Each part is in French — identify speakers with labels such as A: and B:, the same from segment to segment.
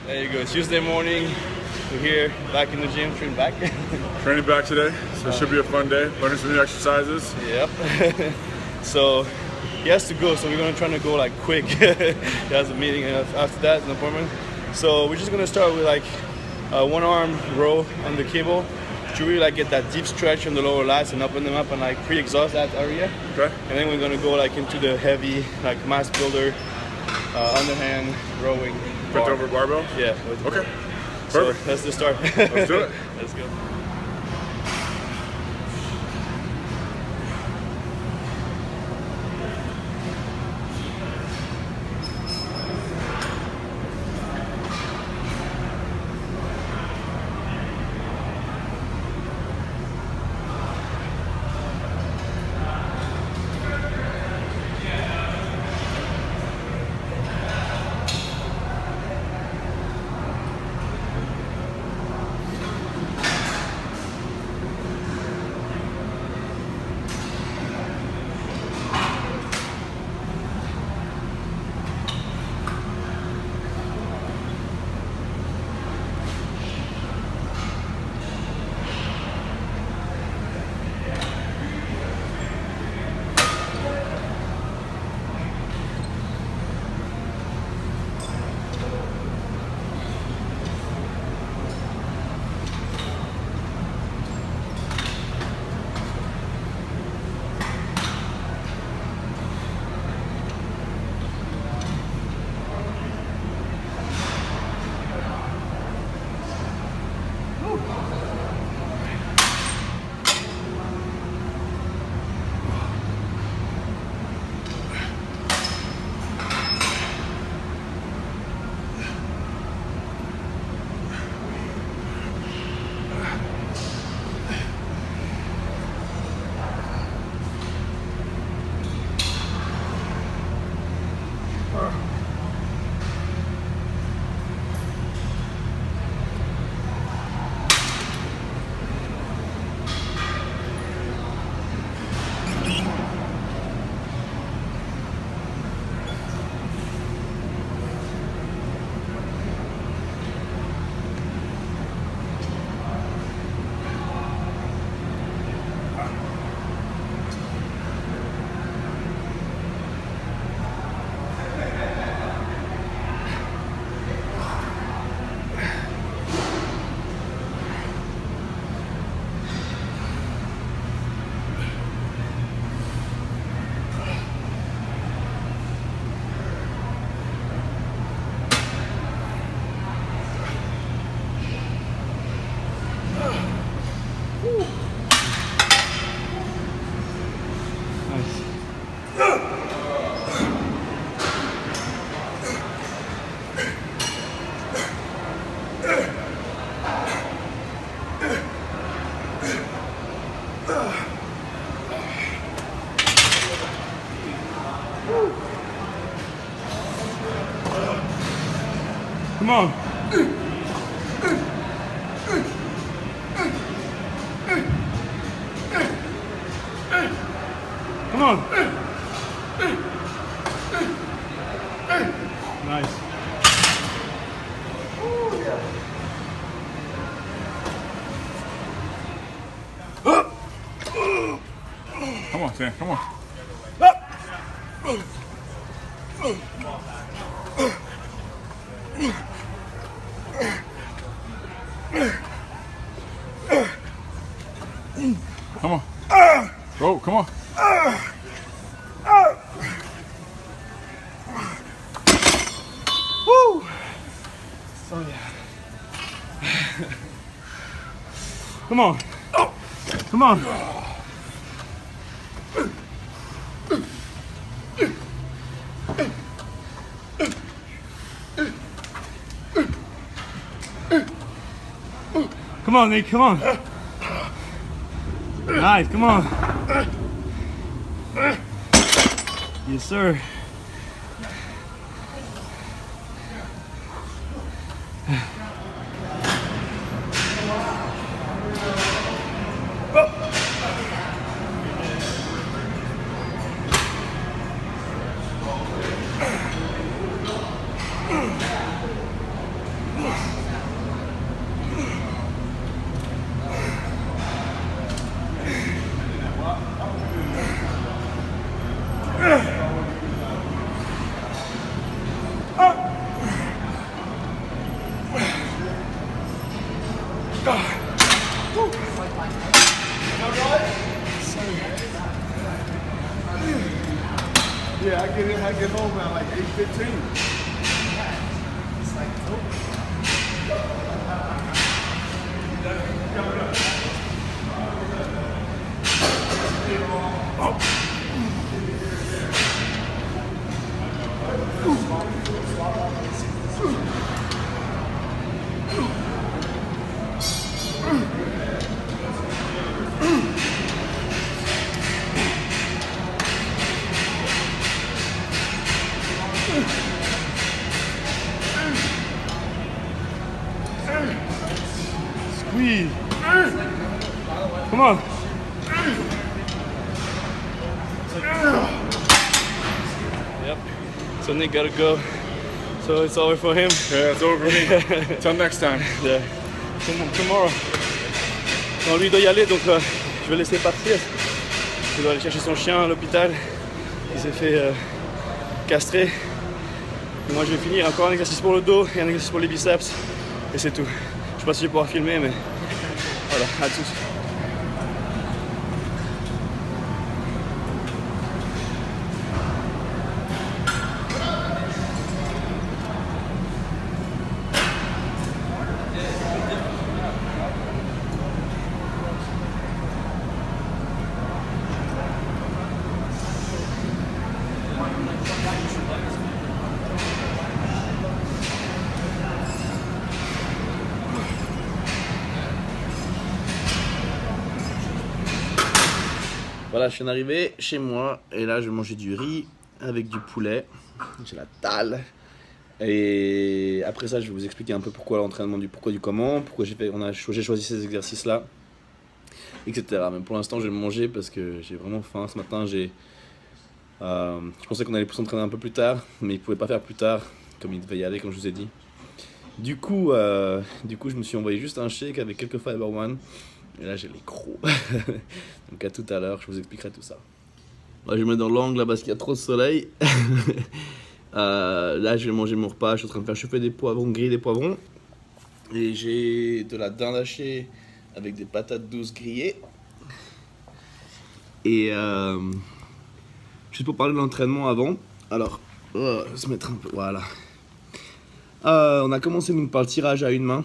A: There you go. Tuesday morning. We're here back in the gym, training back.
B: Training back today, so it should be a fun day. Learning some new exercises.
A: Yep. So he has to go, so we're gonna try to go like quick. He has a meeting after that, an appointment. So we're just gonna start with like one arm row on the cable to really like get that deep stretch on the lower lats and open them up and like pre-exhaust that area.
B: Okay.
A: And then we're gonna go like into the heavy like mass builder, underhand rowing.
B: Bent over barbell?
A: Yeah.
B: Okay.
A: So
B: Perfect.
A: let's just start.
B: Let's do it.
A: Let's go.
C: Come on. Come on. Nice.
B: Come on, Sam. Come on. Come on. Go, come on.
C: Woo! Oh yeah. Come on. Come on. Come on, Nate, come on. Nice, come on. Yes, sir.
B: Yeah, I get home at like 8:15.
C: Squeeze. Come on.
A: Yep. So Nick gotta go. So it's over for him.
B: Yeah, it's over for me. Till next time.
A: Yeah. Tomorrow. Non, lui il doit y aller, donc je vais laisser partir. Il doit aller chercher son chien à l'hôpital. Il s'est fait castrer. Et moi je vais finir encore un exercice pour le dos et un exercice pour les biceps. Et c'est tout. Je sais pas si je vais pouvoir filmer, mais voilà, à tous. Voilà, je suis arrivé chez moi et là je vais manger du riz avec du poulet. J'ai la dalle. Et après ça, je vais vous expliquer un peu pourquoi l'entraînement, du pourquoi du comment, pourquoi j'ai choisi ces exercices-là, etc. Mais pour l'instant, je vais manger parce que j'ai vraiment faim. Ce matin, je pensais qu'on allait s'entraîner un peu plus tard, mais il ne pouvait pas faire plus tard, comme il devait y aller, comme je vous ai dit. Du coup, je me suis envoyé juste un shake avec quelques Fiber One. Et là j'ai les crocs. Donc à tout à l'heure, je vous expliquerai tout ça. Là, je vais mettre dans l'angle là parce qu'il y a trop de soleil. Là je vais manger mon repas, je suis en train de faire chauffer des poivrons, griller des poivrons. Et j'ai de la dinde hachée avec des patates douces grillées. Et juste pour parler de l'entraînement avant. Alors, on va se mettre un peu, voilà. On a commencé donc par le tirage à une main.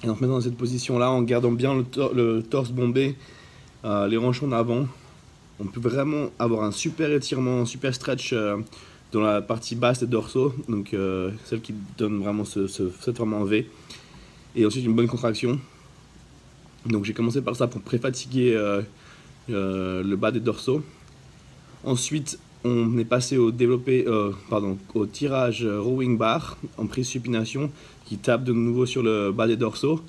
A: Et en se mettant dans cette position-là, en gardant bien le torse bombé, les hanches en avant, on peut vraiment avoir un super étirement, un super stretch dans la partie basse des dorsaux, donc celle qui donne vraiment cette forme en V. Et ensuite une bonne contraction. Donc j'ai commencé par ça pour pré-fatiguer le bas des dorsaux. Ensuite, on est passé au tirage rowing bar en prise supination qui tape de nouveau sur le bas des dorsaux.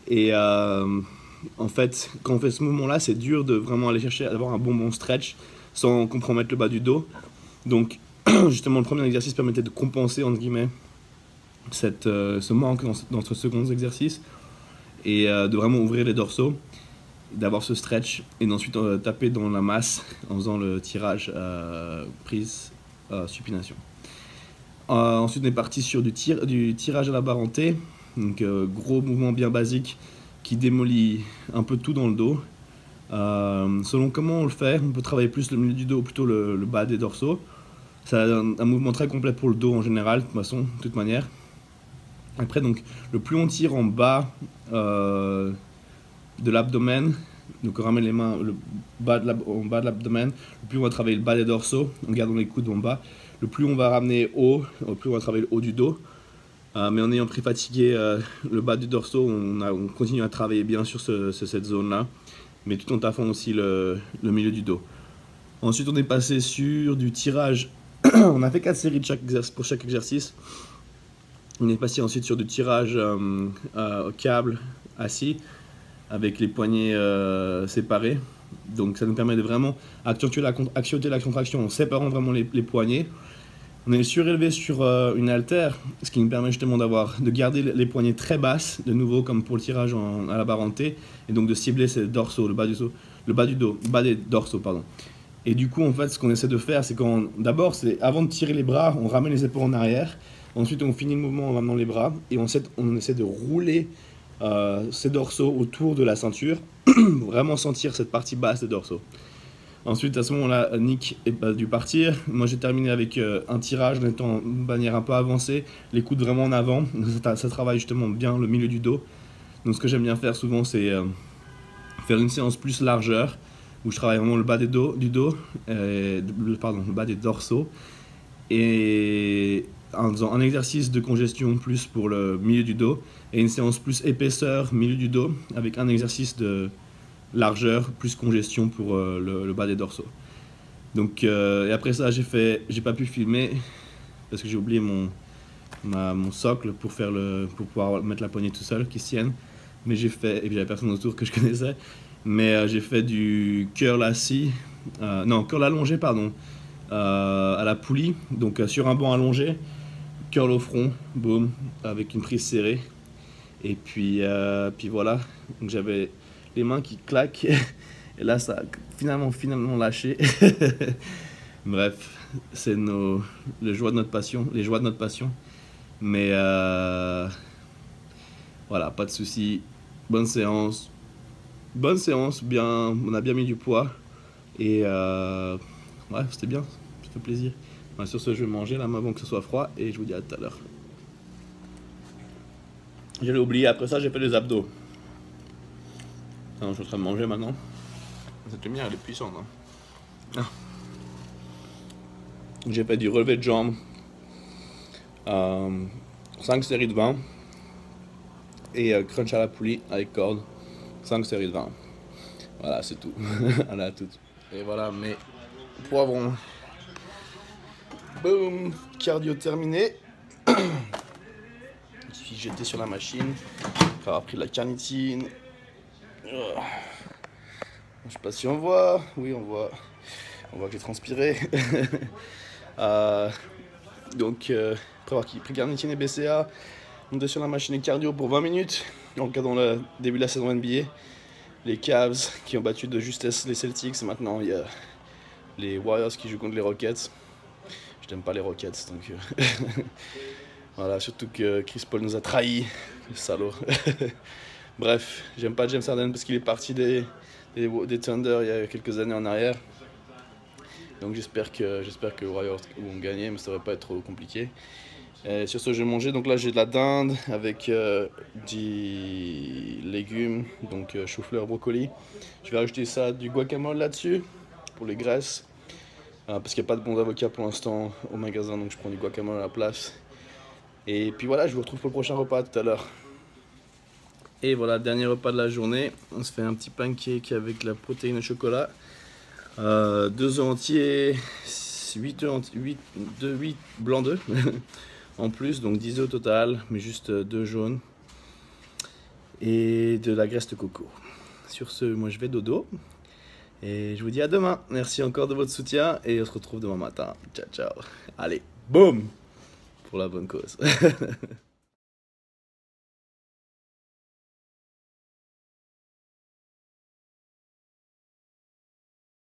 A: Et en fait, quand on fait ce mouvement-là, c'est dur de vraiment aller chercher à avoir un bon stretch sans compromettre le bas du dos. Donc, justement, le premier exercice permettait de compenser, entre guillemets, ce manque dans ce second exercice et de vraiment ouvrir les dorsaux, d'avoir ce stretch et d'ensuite taper dans la masse en faisant le tirage prise supination. Ensuite on est parti sur du tirage à la barre en T, donc gros mouvement bien basique qui démolit un peu tout dans le dos. Selon comment on le fait, on peut travailler plus le milieu du dos ou plutôt le bas des dorsaux. C'est un mouvement très complet pour le dos en général, de toute manière. Après, donc, le plus on tire en bas de l'abdomen, donc on ramène les mains en bas de l'abdomen, le plus on va travailler le bas des dorsaux en gardant les coudes en bas, le plus on va ramener haut, le plus on va travailler le haut du dos. Mais en ayant fatigué le bas du dorsaux, on continue à travailler bien sur cette zone là, mais tout en taffant aussi le milieu du dos. Ensuite on est passé sur du tirage. On a fait 4 séries pour chaque exercice. On est passé ensuite sur du tirage au câble assis avec les poignets séparés. Donc ça nous permet de vraiment accentuer la contraction en séparant vraiment les poignets. On est surélevé sur une haltère, ce qui nous permet justement de garder les poignets très basses, de nouveau comme pour le tirage à la barre en T, et donc de cibler ces dorsaux, le bas des dorsaux, pardon. Et du coup, en fait, ce qu'on essaie de faire, c'est d'abord, avant de tirer les bras, on ramène les épaules en arrière. Ensuite, on finit le mouvement en ramenant les bras et on essaie de rouler ces dorsaux autour de la ceinture pour vraiment sentir cette partie basse des dorsaux. Ensuite, à ce moment-là, Nick est dû partir. Moi, j'ai terminé avec un tirage en étant de manière un peu avancée, les coudes vraiment en avant. Ça travaille justement bien le milieu du dos. Donc, ce que j'aime bien faire souvent, c'est faire une séance plus largeur, où je travaille vraiment le bas du dos, le bas des dorsaux. Et en faisant un exercice de congestion plus pour le milieu du dos, et une séance plus épaisseur, milieu du dos, avec un exercice de largeur plus congestion pour le bas des dorsaux. Donc et après ça j'ai pas pu filmer parce que j'ai oublié mon socle pour pouvoir mettre la poignée tout seul qui se tienne, mais j'ai fait, et puis j'avais personne autour que je connaissais, mais j'ai fait du curl assis, non curl allongé pardon, à la poulie, donc sur un banc allongé, curl au front, boum, avec une prise serrée, et puis voilà, donc j'avais les mains qui claquent, et là ça a finalement lâché. Bref, c'est les joies de notre passion, mais voilà, pas de soucis, bonne séance, bien, on a bien mis du poids, et ouais, c'était bien, ça fait plaisir. Ouais, sur ce, je vais manger là avant que ce soit froid, et je vous dis à tout à l'heure. J'allais oublier, après ça j'ai fait des abdos. Alors, je suis en train de manger maintenant. Cette lumière elle est puissante. Hein. Ah. J'ai fait du relevé de jambes, 5 séries de 20, et crunch à la poulie avec corde, 5 séries de 20. Voilà, c'est tout. Voilà, tout. Et voilà mes poivrons. Boum, cardio terminé. Je suis jeté sur la machine, après avoir pris de la carnitine. Je sais pas si on voit. Oui, on voit que j'ai transpiré. Donc, après avoir pris carnitine et BCA, on est sur la machine de cardio pour 20 minutes. En regardant le début de la saison NBA, les Cavs qui ont battu de justesse les Celtics. Et maintenant, il y a les Warriors qui jouent contre les Rockets. Je n'aime pas les Rockets, donc voilà, surtout que Chris Paul nous a trahis, le salaud. Bref, j'aime pas James Harden parce qu'il est parti des Thunder il y a quelques années en arrière. Donc j'espère que les Warriors vont gagner, mais ça devrait pas être trop compliqué. Et sur ce, je vais manger. Donc là, j'ai de la dinde avec des légumes, donc chou-fleur, brocoli. Je vais rajouter ça, du guacamole là-dessus pour les graisses. Parce qu'il n'y a pas de bons avocats pour l'instant au magasin, donc je prends du guacamole à la place. Et puis voilà, je vous retrouve pour le prochain repas tout à l'heure. Et voilà, dernier repas de la journée. On se fait un petit pancake avec la protéine au chocolat. 2 œufs entiers, 8 blancs d'œufs en plus, donc 10 œufs au total, mais juste 2 jaunes. Et de la graisse de coco. Sur ce, moi je vais dodo. Et je vous dis à demain. Merci encore de votre soutien et on se retrouve demain matin. Ciao, ciao. Allez, boum, pour la bonne cause.